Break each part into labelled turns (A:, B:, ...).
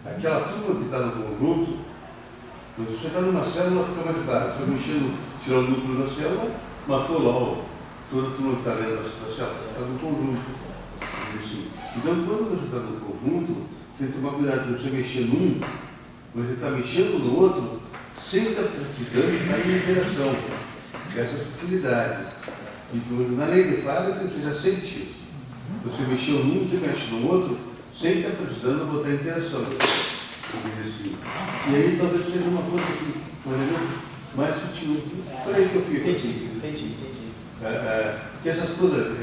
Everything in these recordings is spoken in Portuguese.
A: Aquela turma que está no conjunto, mas você está numa célula, fica mais claro. Você mexendo, tirando o núcleo da célula, matou lá toda a turma que está dentro da célula, está no conjunto. Assim. Então, quando você está no conjunto, você tem que tomar cuidado de você mexer num, mas você está mexendo no outro, sem estar praticando a interação. Essa sutilidade. E na lei de Fábio, você já sente isso. Você mexeu num, você mexe no outro, sem estar precisando botar interação. Assim. E aí talvez seja uma coisa assim, mais sutil. Por aí que eu fico.
B: Entendi.
A: Porque essas coisas,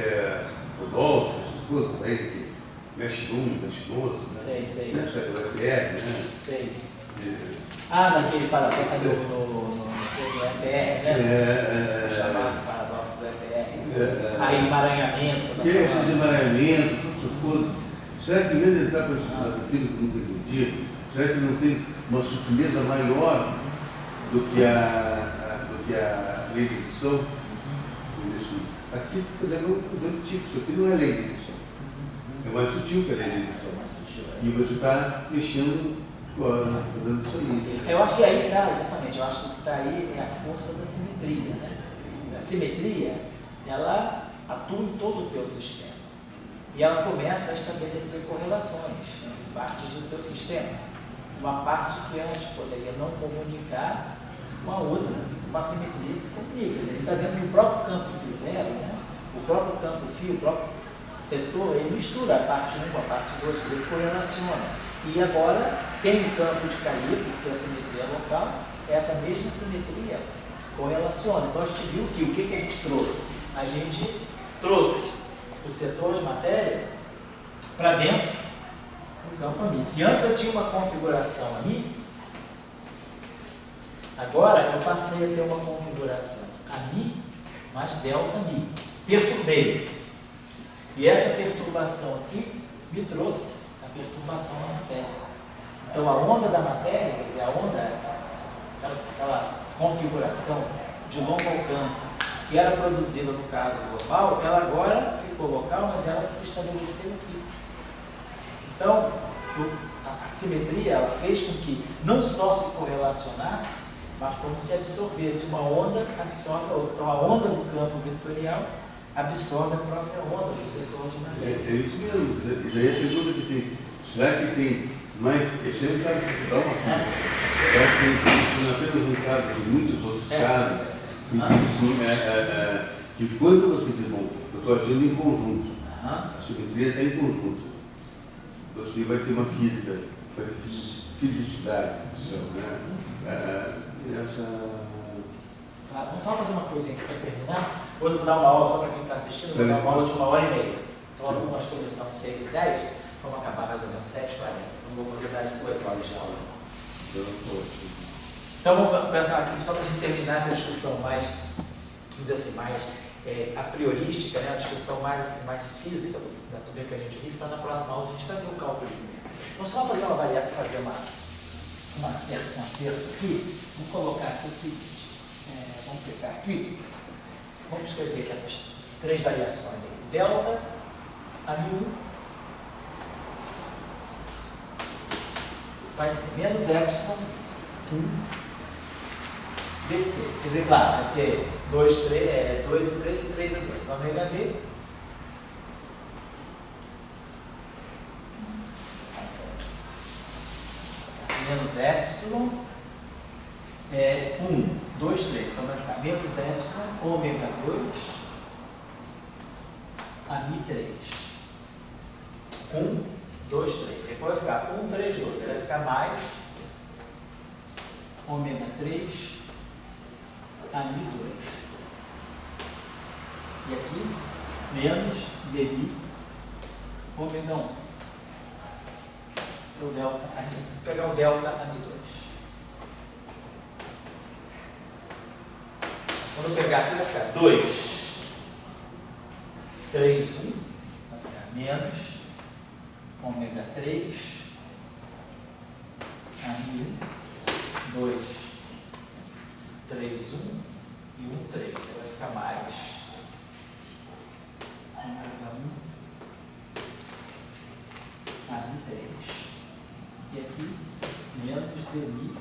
A: Rodolfo, essas coisas aí, que mexe num, mexe no outro, né?
B: Sei.
A: Nessa EPR, né?
B: Sei. Naquele paradoxo no EPR, né? Chamado paradoxo do EPR. Aí emaranhamento.
A: Esses emaranhamentos, todas essas coisas. Será que mesmo ele está com esse raciocínio que nunca entendi, será que não tem uma sutileza maior do que a lei de indução? Aqui, por exemplo, é um exemplo típico, isso aqui não é lei de indução. É mais sutil que a lei de indução. E você está mexendo, fazendo isso aí.
B: Eu acho que aí está, exatamente, eu acho que está aí é a força da simetria, né? A simetria, ela atua em todo o teu sistema. E ela começa a estabelecer correlações, né, partes do teu sistema. Uma parte que antes poderia não comunicar com a outra, uma simetria se comunica. Ele está vendo que o próprio campo zero, né, o próprio campo fio, o próprio setor, ele mistura a parte 1 com a parte 2, ele correlaciona. E agora tem um campo de calibre, que é a simetria local, essa mesma simetria correlaciona. Então a gente viu que o que a gente trouxe? A gente trouxe o setor de matéria para dentro do campo AMI. Se antes eu tinha uma configuração AMI, agora eu passei a ter uma configuração AMI mais delta AMI. Perturbei. E essa perturbação aqui me trouxe a perturbação da matéria. Então a onda da matéria, quer dizer, a onda, aquela configuração de longo alcance, que era produzida no caso global, ela agora ficou local, mas ela se estabeleceu aqui. Então, a simetria ela fez com que não só se correlacionasse, mas como se absorvesse. Uma onda absorve a outra. Então, a onda do campo vetorial absorve a própria onda do setor de matéria.
A: É isso mesmo. E daí a pergunta que tem, será que tem mais, esse é um caso que dá uma coisa, será que tem isso não é apenas um caso de muitos outros casos? Que quando você diz, bom, eu estou agindo em conjunto, a simetria está em conjunto, você vai ter uma física, vai ter fisicidade do céu, né?
B: Vamos só fazer uma coisinha aqui para terminar. Hoje eu vou dar uma aula, só para quem está assistindo, vou dar uma aula de 1h30. Então, algumas começamos 6h10, vamos acabar mais ou menos 7h40. Não vou poder dar 2 horas de aula. Então vamos pensar aqui, só para a gente terminar essa discussão mais, vamos dizer assim, mais a priorística, né? A discussão mais física do mecanismo de risco, para na próxima aula a gente fazer um cálculo de número. Então só fazer uma variável, fazer um acerto aqui, vamos colocar aqui o seguinte, vamos pegar aqui, vamos escrever aqui essas 3 variações aqui. Delta, AMI1, vai ser menos epsilon, 1, DC. Quer dizer, claro, vai ser 2 e 3 e 3 e 2. Ômega B. Menos epsilon. 1, 2, 3. Então vai ficar menos epsilon, ômega 2, AMI 3. 1, 2, 3. Depois vai ficar 1, 3, 2. Ele vai ficar mais ômega 3, AMI 2. E aqui, menos DMI, ômega 1. Seu delta AMI. Vou pegar o delta AMI 2. Quando eu pegar aqui, vai ficar 2, 3, 1. Vai ficar menos ômega 3, AMI 1, 2, 3, 1 e 1, 3. Vai ficar mais ômega 1, AMI 3. E aqui, menos dmi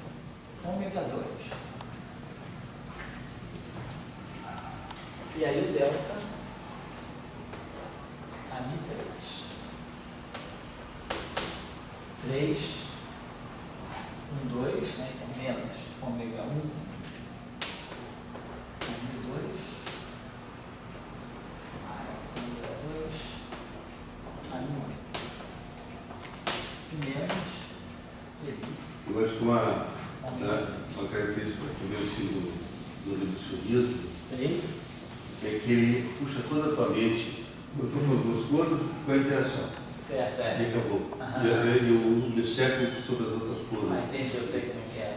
B: ômega 2. E aí o delta ami 3. 2, né? Então menos ômega 1 ami 2 mais ômega 2 ami 1 e menos dmi.
A: Eu acho que uma característica que eu vejo no reducionismo é que ele puxa toda a tua mente, botou uma duas coisas com a interação.
B: Certo,
A: E acabou.
B: Aham.
A: E eu me cerco sobre as outras coisas.
B: Entendi, eu sei como é que é.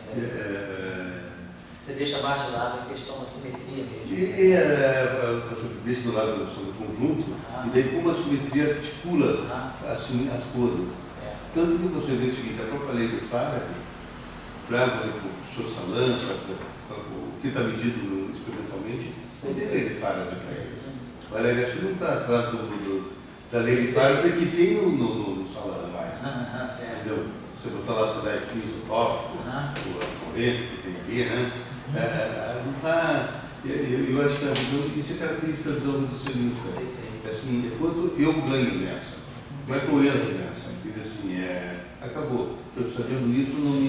B: Você deixa mais de lado a questão da simetria mesmo.
A: Você deixa do lado da noção do conjunto, e daí como a simetria articula assim, as coisas.
B: Certo.
A: Tanto que você vê o seguinte, a própria lei do Faraday, para o professor Salan, o que está medido experimentalmente, não tem lei de Faraday para ele. O LHC não está atrás da lei de Faraday que tem no Salan, vai.
B: Certo.
A: Entendeu? Você botar lá se dá isotrópico, as correntes que tem ali, né? Eu acho que isso é característica da visão reducionista. Assim, quanto eu ganho nessa? Como é que eu entro nessa? Entendeu? Assim, acabou. Eu sabendo isso, não me.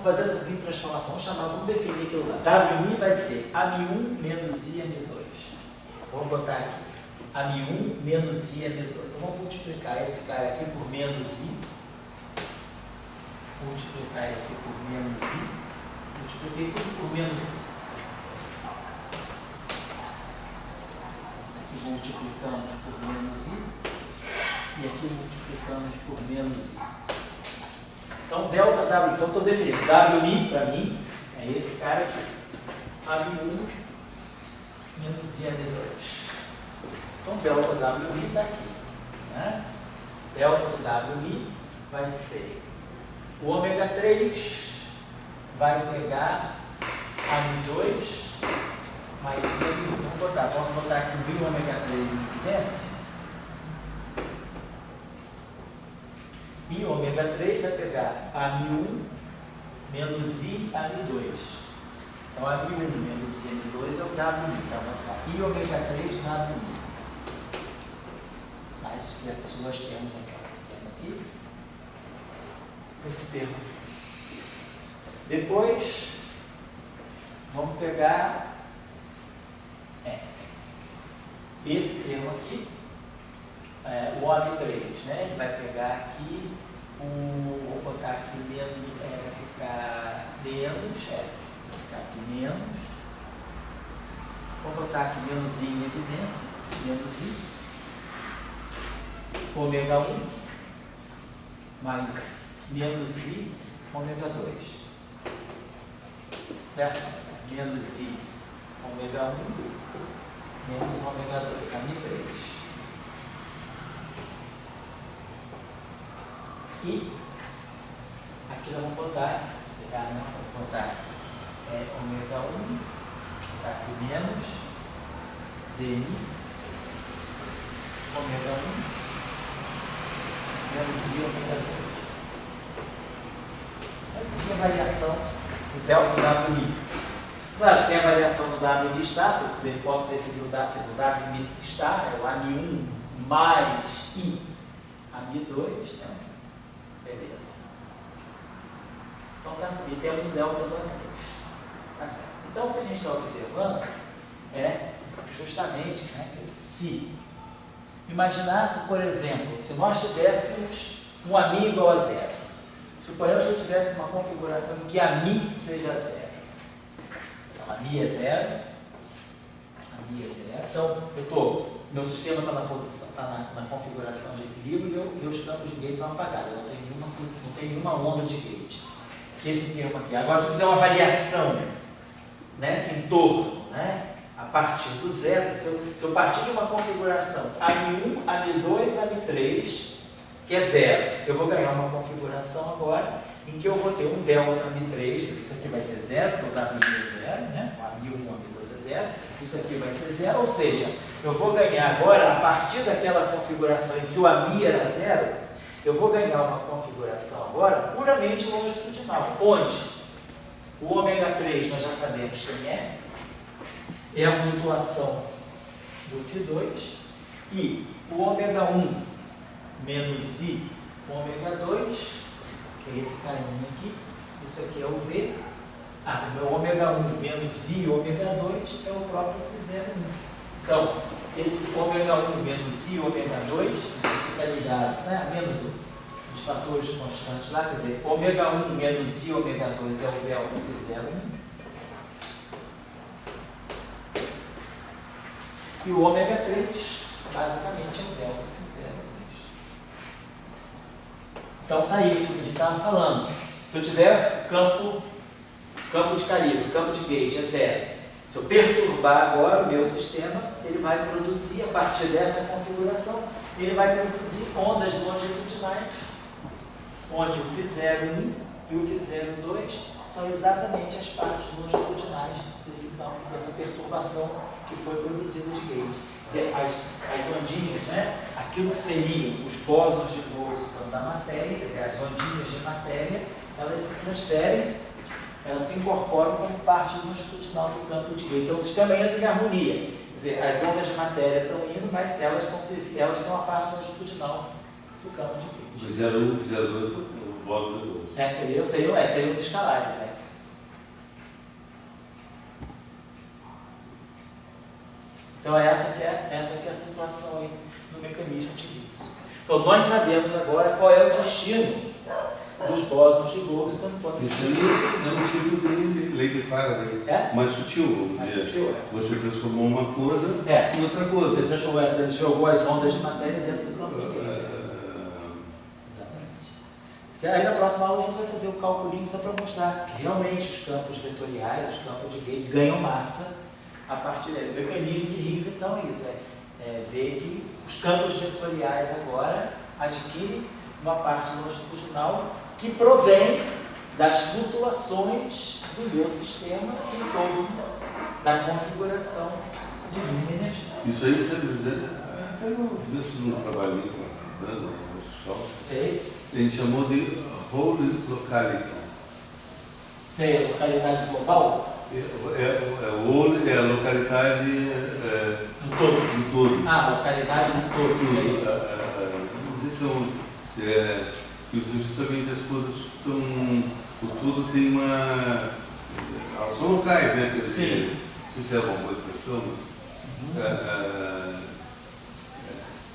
B: Fazer essa seguinte transformação, vamos definir aquilo lá. WI vai ser AMI1 menos I AMI2. Vamos botar aqui. AMI1 menos I AMI2. Então vamos multiplicar esse cara aqui por menos I. Multiplicar ele aqui por menos I. Multipliquei tudo por menos I. Aqui multiplicamos por menos I. E aqui multiplicamos por menos I. Então, delta W, então estou definindo. WI, para mim, é esse cara aqui. AMI1 menos IAD2. Então, delta WI está aqui. Né? Delta do WI vai ser o ômega 3 vai pegar AMI2 mais IAD1. Posso botar aqui o I ômega 3 em impedância? I ômega 3 vai pegar AMI1 menos I AMI2. Então, AMI1 menos I AMI2 é o WI. Então, I ômega 3 na AMI1. Mas nós temos aqui esse termo aqui. Esse termo aqui. Depois, vamos pegar esse termo aqui. O AMI3, né? Ele vai pegar aqui, vou botar aqui menos, vai ficar menos, vai ficar aqui menos. Vou botar aqui menos I em evidência, menos I. Ômega 1 mais menos I, ômega 2. Certo? Menos I, ômega 1, menos ômega 2, AMI3. E aqui nós vamos botar, ômega 1, botar aqui menos, DI, ômega 1, menos I, ômega 2. Essa aqui é a variação do delta do WI. Claro, tem a variação do WI estar, eu posso definir o WI estar, é o AMI1 mais I, AMI2, né? Beleza. Então, tá assim, e temos o delta do A3. Tá certo. Então, o que a gente está observando é justamente, né, se imaginasse, por exemplo, se nós tivéssemos um AMI igual a zero. Suponhamos que eu tivesse uma configuração em que AMI seja zero. Então, AMI é zero. AMI é zero. Então, meu sistema está na posição, está na configuração de equilíbrio e meus campos de gate estão apagados. Não tem nenhuma onda de gate. Esse termo aqui. Agora, se eu fizer uma variação, né, em torno, né, a partir do zero, se eu partir de uma configuração AMI1, AMI2, AMI3, que é zero, eu vou ganhar uma configuração agora em que eu vou ter um delta AMI3, isso aqui vai ser zero, porque o WI é zero, né, o AMI1, AMI2 é zero, isso aqui vai ser zero, ou seja, eu vou ganhar agora, a partir daquela configuração em que o AMI era zero, eu vou ganhar uma configuração agora puramente longitudinal, onde o ômega 3 nós já sabemos quem é a flutuação do φ2, e o ômega 1 menos I ômega 2, que é esse carinha aqui, isso aqui é o V, o ômega 1 menos I ômega 2 é o próprio φ0,1. Então, esse ômega 1 menos I ômega 2, isso aqui está ligado, né, menos dos fatores constantes lá, quer dizer, ômega 1 menos I ômega 2 é o delta φ0,1. E o ômega 3, basicamente, é o delta φ0,2. Então, está aí o que a gente estava falando. Se eu tiver campo de Caribe, campo de gauge é zero. Se eu perturbar agora o meu sistema, ele vai produzir, a partir dessa configuração, ele vai produzir ondas longitudinais, onde o φ0,1 e o φ0,2 são exatamente as partes longitudinais desse campo, dessa perturbação que foi produzida de gauge. Quer dizer, as ondinhas, né? Aquilo que seriam os bósons de Bose da matéria, quer dizer, as ondinhas de matéria, elas se transferem, elas se incorporam como parte longitudinal do campo de gauge. Então o sistema entra em harmonia. Quer dizer, as ondas de matéria estão indo, mas elas são a parte longitudinal do campo de gauge.
A: 0,1, 0,2, o bóson de Bose.
B: Seriam os escalares, né? Então essa que é a situação aí no mecanismo de Higgs. Então nós sabemos agora qual é o destino dos bósons de Bose quando
A: Isso aí é um tipo de lei de Faraday, mais sutil, vamos dizer.
B: Sutil,
A: Você transformou uma coisa em outra
B: Você
A: coisa.
B: transformou ele jogou as ondas de matéria dentro do campo de gauge. Exatamente. Aí na próxima aula a gente vai fazer um cálculo só para mostrar que realmente os campos vetoriais, os campos de gauge ganham massa a partir do mecanismo de Higgs. Então é isso, ver que os campos vetoriais agora adquirem uma parte longitudinal que provém das flutuações do meu sistema em torno da configuração de linha energética.
A: Isso aí você até no trabalhinho no sol, a gente chamou de whole locality.
B: Sei, localidade global?
A: É a localidade do todo.
B: Localidade do todo.
A: Justamente as coisas são. O todo tem uma. Elas são locais, né? Quer dizer, não sei se é uma boa expressão,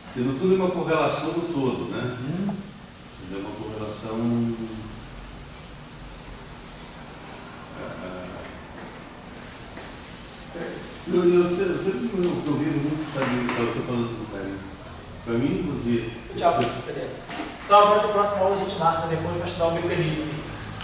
A: porque no tudo é uma correlação do todo, né? É uma correlação. Eu sempre ouvi muito, sabe, eu estou falando do carinho. Para mim, inclusive.
B: Tchau, beleza. Então, agora na próxima aula a gente marca depois para estudar o mecanismo de Higgs.